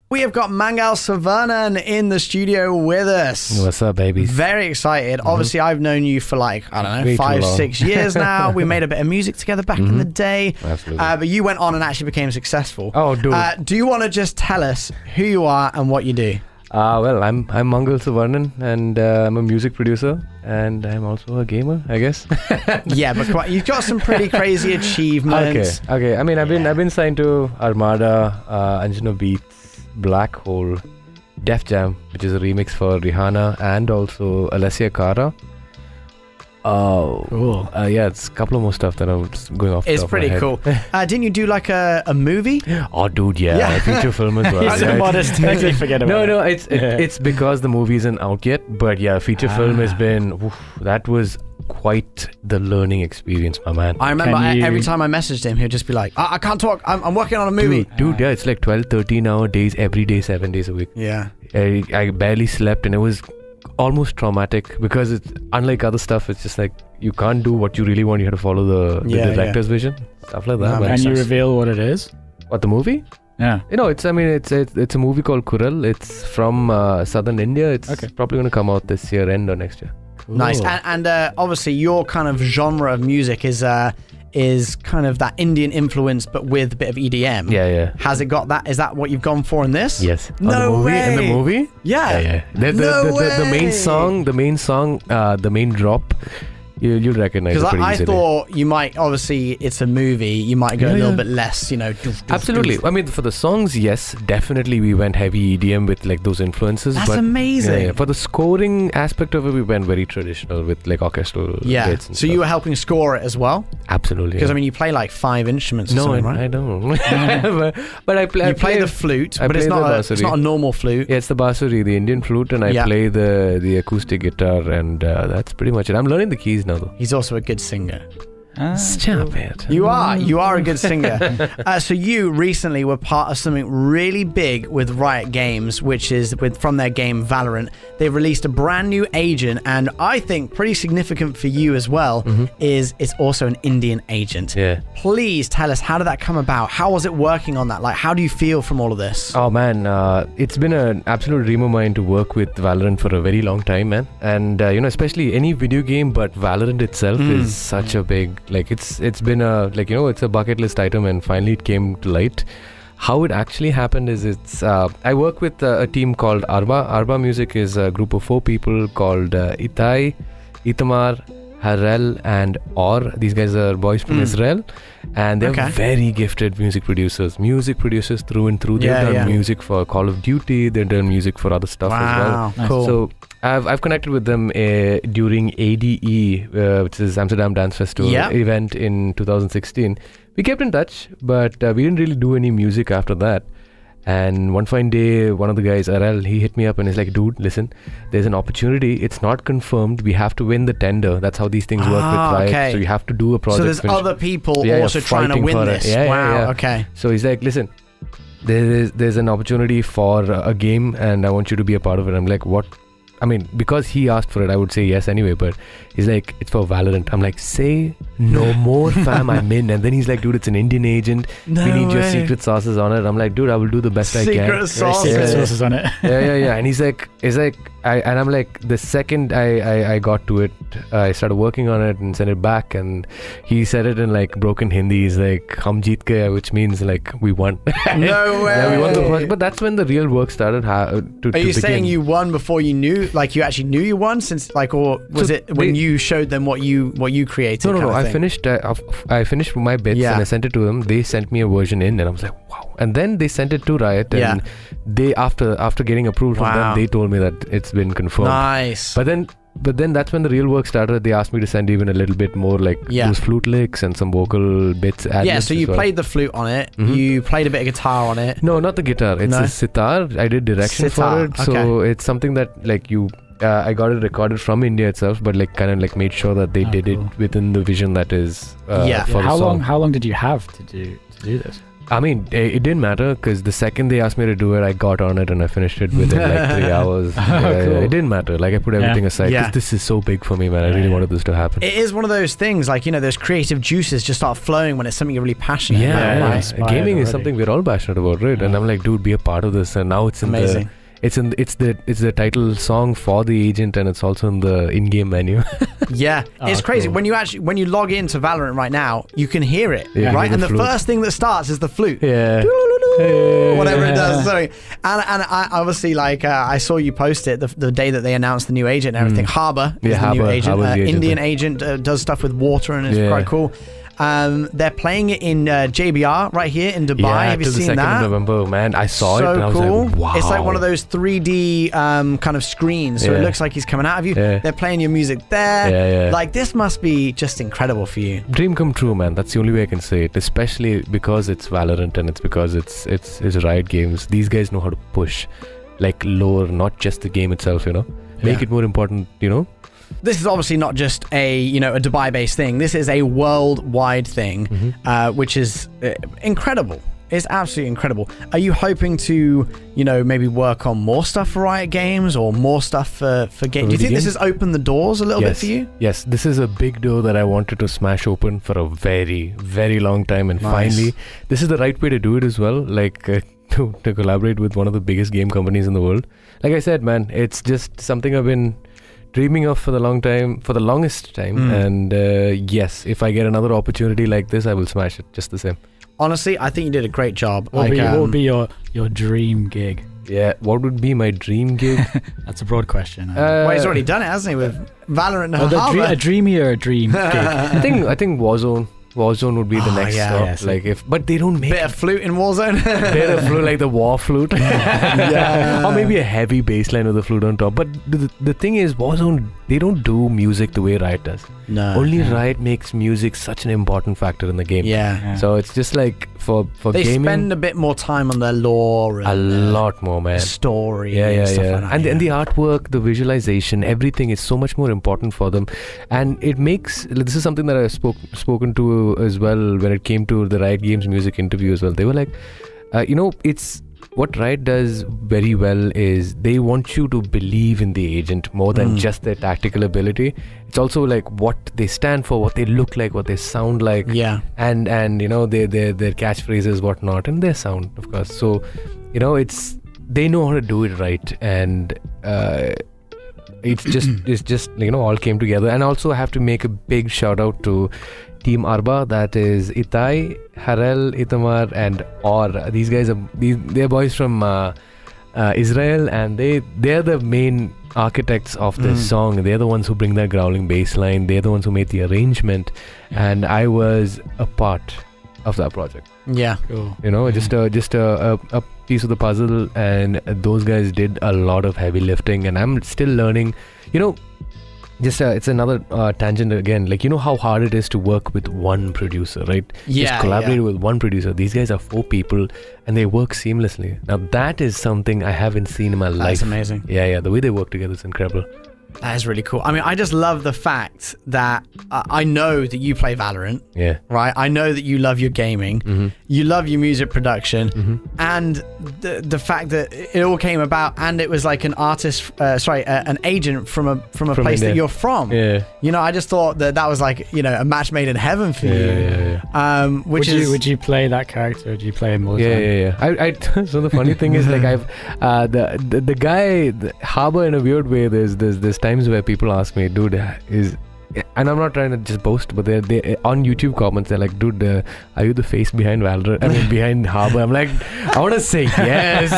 We have got Mangal Suvarnan in the studio with us. What's up, babies? Very excited. Obviously, I've known you for like, I don't know, 5-6 years now. We made a bit of music together back in the day. Absolutely. But you went on and actually became successful. Oh, dude. Do you want to just tell us who you are and what you do? Well, I'm Mangal Suvarnan, and I'm a music producer, and I'm also a gamer, I guess. Yeah, but you've got some pretty crazy achievements. Okay. I mean, I've been signed to Armada, Anjuna Beats, Black Hole, Def Jam, which is a remix for Rihanna, and also Alessia Cara. Oh, cool. Yeah, it's a couple of more stuff that I'm just going off. It's pretty cool. Didn't you do like a movie? Oh, dude, yeah. A feature film as well. He's so modest. Actually, forget about it. No, it's because the movie isn't out yet. But yeah, feature film has been. That was quite the learning experience, my man. I remember every time I messaged him, he'd just be like, I can't talk. I'm working on a movie. Dude, yeah, it's like 12, 13 hour days every day, 7 days a week. Yeah. I barely slept, and it was almost traumatic because it's unlike other stuff. It's just like you can't do what you really want. You have to follow the director's vision, stuff like that. And you reveal what it is? What, the movie? Yeah. You know, it's a movie called Kural. It's from southern India. It's probably going to come out this year end or next year. Cool. Nice. And obviously your kind of genre of music is kind of that Indian influence, but with a bit of EDM. Yeah. Has it got that? Is that what you've gone for in this? Yes. No way. In the movie? Yeah. The main drop, you'll recognize it pretty easily. Because I thought you might, obviously it's a movie, you might go a little bit less, you know. Absolutely. I mean, for the songs, yes, definitely we went heavy EDM with like those influences. That's amazing. Yeah. For the scoring aspect of it, we went very traditional with like orchestral bits and so you were helping score it as well? Absolutely. Because I mean, you play like 5 instruments or something, right? I don't. but I play. You play the flute, but it's not a normal flute. Yeah, it's the bansuri, the Indian flute, and I play the acoustic guitar, and that's pretty much it. I'm learning the keys now, though. He's also a good singer. Stop it. You are a good singer. So you recently were part of something really big with Riot Games, which is from their game Valorant. They released a brand new agent, and I think pretty significant for you as well is it's also an Indian agent. Yeah. Please tell us, how did that come about? How was it working on that? Like, how do you feel from all of this? Oh man, it's been an absolute dream of mine to work with Valorant for a very long time, man. And you know, especially any video game, but Valorant itself is such a big, like, it's been a, like, you know, it's a bucket list item, and finally it came to light. How it actually happened is I work with a team called Arba. Arba Music is a group of 4 people called Itai, Itamar, Harel, and Or. These guys are boys from Israel, and they're very gifted music producers through and through. They've done music for Call of Duty, they've done music for other stuff as well. Cool. So I've connected with them during ADE, which is Amsterdam Dance Festival event in 2016. We kept in touch, but we didn't really do any music after that. And one fine day, one of the guys, Arel, he hit me up and he's like, dude, listen, there's an opportunity. It's not confirmed. We have to win the tender. That's how these things work with Riot. So you have to do a project. So there's other people also trying to win this. Wow. Okay. So he's like, listen, there's an opportunity for a game, and I want you to be a part of it. I'm like, what? I mean, because he asked for it, I would say yes anyway, but he's like, it's for Valorant. I'm like, say no more, fam, I'm in. And then he's like, dude, it's an Indian agent. We need your secret sauces on it. I'm like, dude, I will do the best I can. Secret sauces on it. Yeah. And he's like, and I'm like, the second I got to it, I started working on it and sent it back, and he said it in like broken Hindi. He's like, "Hum jeet gaye," which means like we won. No way. Yeah, we won the project. But that's when the real work started. Are you saying you won before you knew? Like you actually knew you won, since like, or was it when you showed them what you created? No. I finished my bits and I sent it to them. They sent me a version in, and I was like, wow. And then they sent it to Riot, and they after getting approved from them, they told me that it's been confirmed. Nice. But then that's when the real work started. They asked me to send even a little bit more, like those flute licks and some vocal bits. Yeah, so you played the flute on it. You played a bit of guitar on it. No, not the guitar. It's a sitar. I did direction for it. So it's something that like I got it recorded from India itself, but like kind of like made sure that they did it within the vision that is for the song. How long did you have to do this? I mean, it didn't matter because the second they asked me to do it, I got on it and I finished it within like 3 hours. Cool. It didn't matter. Like I put everything aside because this is so big for me, man. I really wanted this to happen. It is one of those things, like, you know, those creative juices just start flowing when it's something you're really passionate about. Yeah, gaming is something we're all passionate about, right? And I'm like, dude, be a part of this. And now it's in Amazing. It's the title song for the agent, and it's also in the in-game menu. Yeah, it's crazy. Cool. When you log into Valorant right now, you can hear it, right? And the first thing that starts is the flute. Yeah. Whatever it does. Sorry. And I obviously, like, I saw you post it the day that they announced the new agent and everything. Harbour is the new agent. Harbour's the agent. Indian agent does stuff with water and it's quite cool. They're playing it in JBR right here in Dubai. Have you seen that? 2nd of November, man. I saw it and I was cool. like, wow. It's like one of those 3D kind of screens, so it looks like he's coming out of you. They're playing your music there. Like, this must be just incredible for you. Dream come true, man. That's the only way I can say it, especially because it's Valorant and it's because it's Riot Games. These guys know how to push like lower, not just the game itself, you know, make it more important, you know. This is obviously not just a Dubai-based thing. This is a worldwide thing, which is incredible. It's absolutely incredible. Are you hoping to, maybe work on more stuff for Riot Games or more stuff for games? Do you think this has opened the doors a little bit for you? Yes, this is a big door that I wanted to smash open for a very, very long time, and finally, this is the right way to do it as well. Like to collaborate with one of the biggest game companies in the world. Like I said, man, it's just something I've been dreaming of for the longest time, and yes, if I get another opportunity like this, I will smash it just the same. Honestly, I think you did a great job. What would be your dream gig? Yeah, what would be my dream gig? That's a broad question. Well, he's already done it, hasn't he, with Valorant and Harbour? A dreamier dream gig. I think Warzone. Warzone would be the next stop. But they don't make bit of flute in Warzone. Bit of flute, like the war flute. Or maybe a heavy bass line with a flute on top. But the thing is, Warzone, they don't do music the way Riot does. No. Only Riot makes music such an important factor in the game. Yeah. So it's just like for they gaming, spend a bit more time on their lore and a lot more, man. Story and stuff like that. And the artwork, the visualization, everything is so much more important for them. And it makes, this is something that I've spoken to as well when it came to the Riot Games music interview as well. They were like, it's what Riot does very well is they want you to believe in the agent more than just their tactical ability. It's also like what they stand for, what they look like, what they sound like, and their catchphrases, whatnot, and their sound, of course. So they know how to do it right, and it's just all came together. And also I have to make a big shout out to Team Arba, that is Itai, Harel, Itamar, and Or. These guys they're boys from Israel, and they're the main architects of this song. They're the ones who bring that growling bass line. They're the ones who made the arrangement, and I was a part of that project. Yeah, cool. Just a piece of the puzzle, and those guys did a lot of heavy lifting, and I'm still learning. It's another tangent again. Like, how hard it is to work with one producer, right? Just collaborate with one producer. These guys are 4 people and they work seamlessly. Now that is something I haven't seen in my life. That's amazing. Yeah. The way they work together is incredible. That is really cool. I mean, I just love the fact that I know that you play Valorant. Yeah. Right? I know that you love your gaming. You love your music production. And the fact that it all came about, and it was like an artist, an agent from a place India. that you're from. Yeah. I just thought that was like, a match made in heaven for you. Yeah. Would you play that character? Would you play him all the time? Yeah. So the funny thing is, like, I've the guy, Harbour, in a weird way, there's times where people ask me, dude, and I'm not trying to just boast, but they on YouTube comments, they're like, dude, are you the face behind Valorant? I mean, behind Harbour? I'm like, I want to say yes.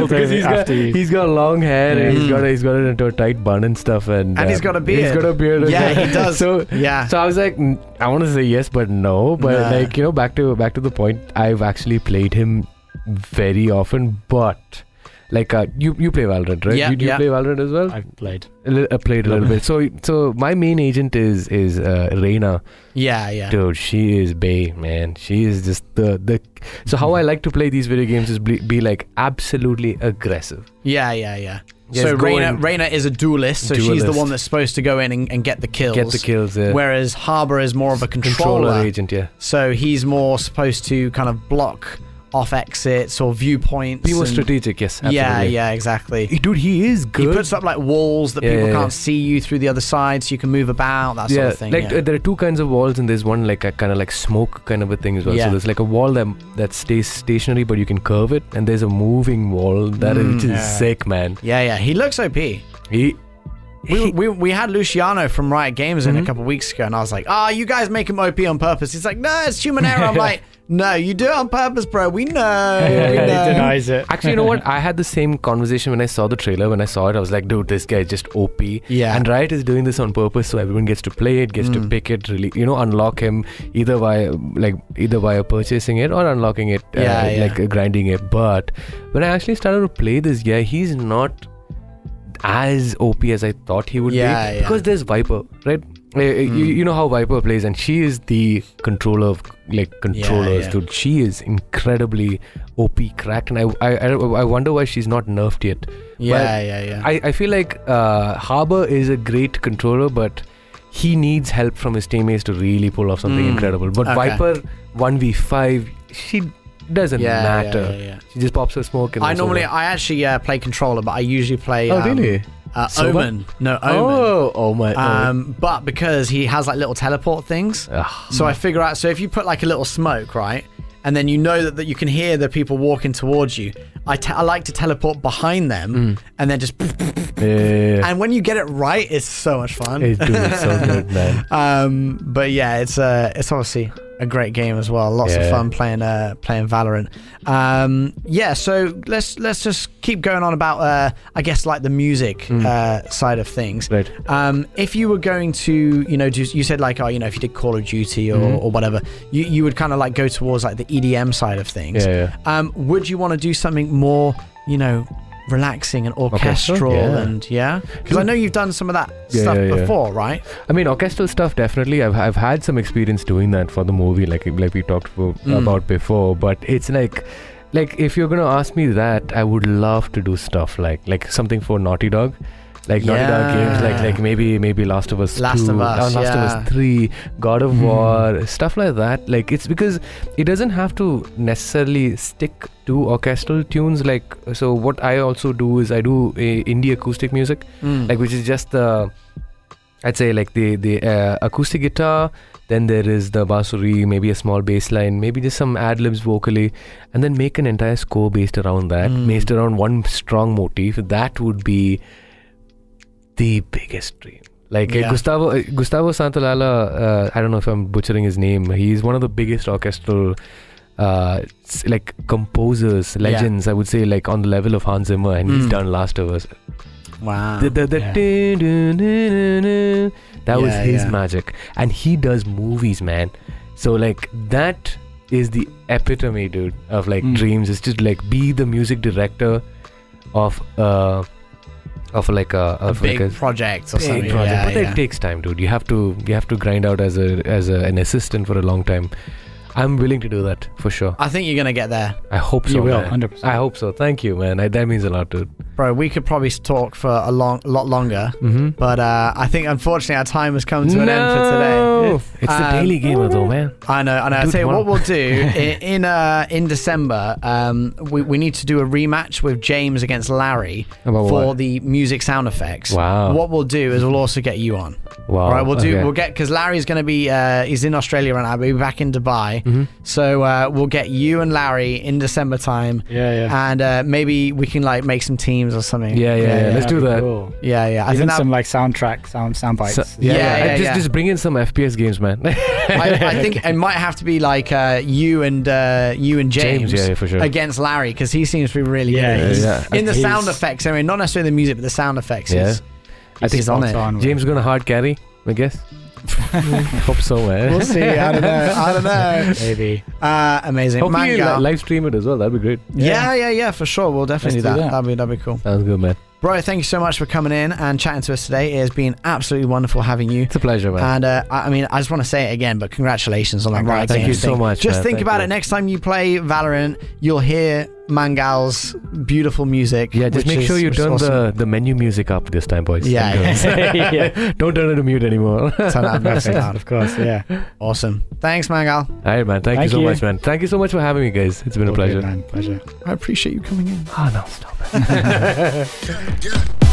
Because he's got long hair, and he's got it into a tight bun and stuff, and he's got a beard. He's got a beard. Yeah, he does. So I was like, I want to say yes, but no. But back to the point, I've actually played him very often, but. Like you play Valorant, right? Yeah, you play Valorant as well? I've played. Played a little bit. So my main agent is Reina. Yeah. Dude, she is bae, man. She is just the. So how I like to play these video games is be like absolutely aggressive. Yeah. So Reyna is a duelist, so she's the one that's supposed to go in and get the kills. Get the kills, yeah. Whereas Harbour is more of a controller agent, yeah. So he's more supposed to kind of block off exits or viewpoints. Be more strategic, yes. Absolutely. Yeah, exactly. Dude, he is good. He puts up like walls that people can't see you through the other side, so you can move about, that sort of thing. Like there are two kinds of walls, and there's one like a kind of like smoke kind of a thing as well. So there's like a wall that stays stationary, but you can curve it, and there's a moving wall which is sick, man. Yeah. He looks OP. We had Luciano from Riot Games in a couple weeks ago, and I was like, you guys make him OP on purpose. He's like, no, it's human error. I'm like, no, you do it on purpose, bro. We know. He denies it. Actually, you know what? I had the same conversation when I saw the trailer. When I saw it, I was like, dude, this guy is just OP. Yeah. And Riot is doing this on purpose, so everyone gets to play it, gets to pick it, really, unlock him either via purchasing it or unlocking it, grinding it. But when I actually started to play this guy, he's not as OP as I thought he would be, because there's Viper, right? You know how Viper plays, and she is the controller of controllers, dude. She is incredibly OP cracked, and I wonder why she's not nerfed yet. I feel like Harbour is a great controller, but he needs help from his teammates to really pull off something incredible. But Viper 1v5, she doesn't matter. She just pops her smoke. And I actually play controller, but I usually play. Oh, really? Omen. No, Omen. Oh my. But because he has like little teleport things, so I figure out. So if you put like a little smoke, right, and then you know that you can hear the people walking towards you, I like to teleport behind them and then just. And when you get it right, it's so much fun. It's so good, man. But yeah, it's obviously a great game as well. Lots of fun playing Valorant. So let's just keep going on about I guess like the music side of things. Right. If you were going to, you said like, if you did Call of Duty or whatever, you would kind of like go towards like the EDM side of things. Would you want to do something more, relaxing and orchestral because I know you've done some of that stuff before, right? I mean, orchestral stuff definitely. I've had some experience doing that for the movie, like we talked about before. But it's like if you're gonna ask me that, I would love to do stuff like something for Naughty Dog. Like Naughty Dog games, like maybe Last of Us 2, Last of Us 3, God of War, stuff like that. Like, it's because it doesn't have to necessarily stick to orchestral tunes. Like, so what I also do is I do indie acoustic music, which is just I'd say like the acoustic guitar. Then there is the bassuri, maybe a small bass line, maybe just some ad-libs vocally, and then make an entire score based around that, based around one strong motif. That would be the biggest dream. Like Gustavo Santaolalla, I don't know if I'm butchering his name. He's one of the biggest orchestral composers, legends, I would say, like on the level of Hans Zimmer, and he's done Last of Us. Wow. That was his magic. And he does movies, man. So like that is the epitome, dude, of like dreams. It's just like be the music director of a big project or something. But it takes time, dude. You have to grind out as an assistant for a long time. I'm willing to do that for sure. I think you're gonna get there. I hope so. You will, man. 100%. I hope so. Thank you, man. That means a lot, dude. Bro, we could probably talk for a lot longer, but I think unfortunately our time has come to an end for today. It's the daily gamer though, man. I know. I'll tell you what we'll do in December. We need to do a rematch with James against Larry for the music sound effects. Wow. What we'll do is we'll also get you on. Wow. All right, we'll get because Larry's going to be he's in Australia right now. But he'll be back in Dubai. So we'll get you and Larry in December time. And maybe we can like make some teams or something. Yeah. Let's do that. Cool. I think some like sound bites. Just bring in some FPS games, man. I think it might have to be like you and James for sure. against Larry because he seems to be really good. In the sound effects, I mean, not necessarily the music, but the sound effects. I think he's on it. James gonna hard carry, I guess. Hope so, man. We'll see. I don't know. Maybe. Amazing. Hopefully live stream it as well. That'd be great. Yeah, for sure. We'll definitely do that. That'd be cool. Sounds good, man. Bro, thank you so much for coming in and chatting to us today. It has been absolutely wonderful having you. It's a pleasure, man. And I just want to say it again, but congratulations on that Riot Games. Thank you so much. Just think about it. Next time you play Valorant, you'll hear Mangal's beautiful music. Yeah, just make sure you turn the menu music up this time, boys. Yeah. Don't turn it to mute anymore. Turn that music Out, of course, yeah. Awesome. Thanks, Mangal. All right, man. Thank you so much, man. Thank you so much for having me, guys. It's been a pleasure. Good, man. Pleasure. I appreciate you coming in. Oh, no, stop it.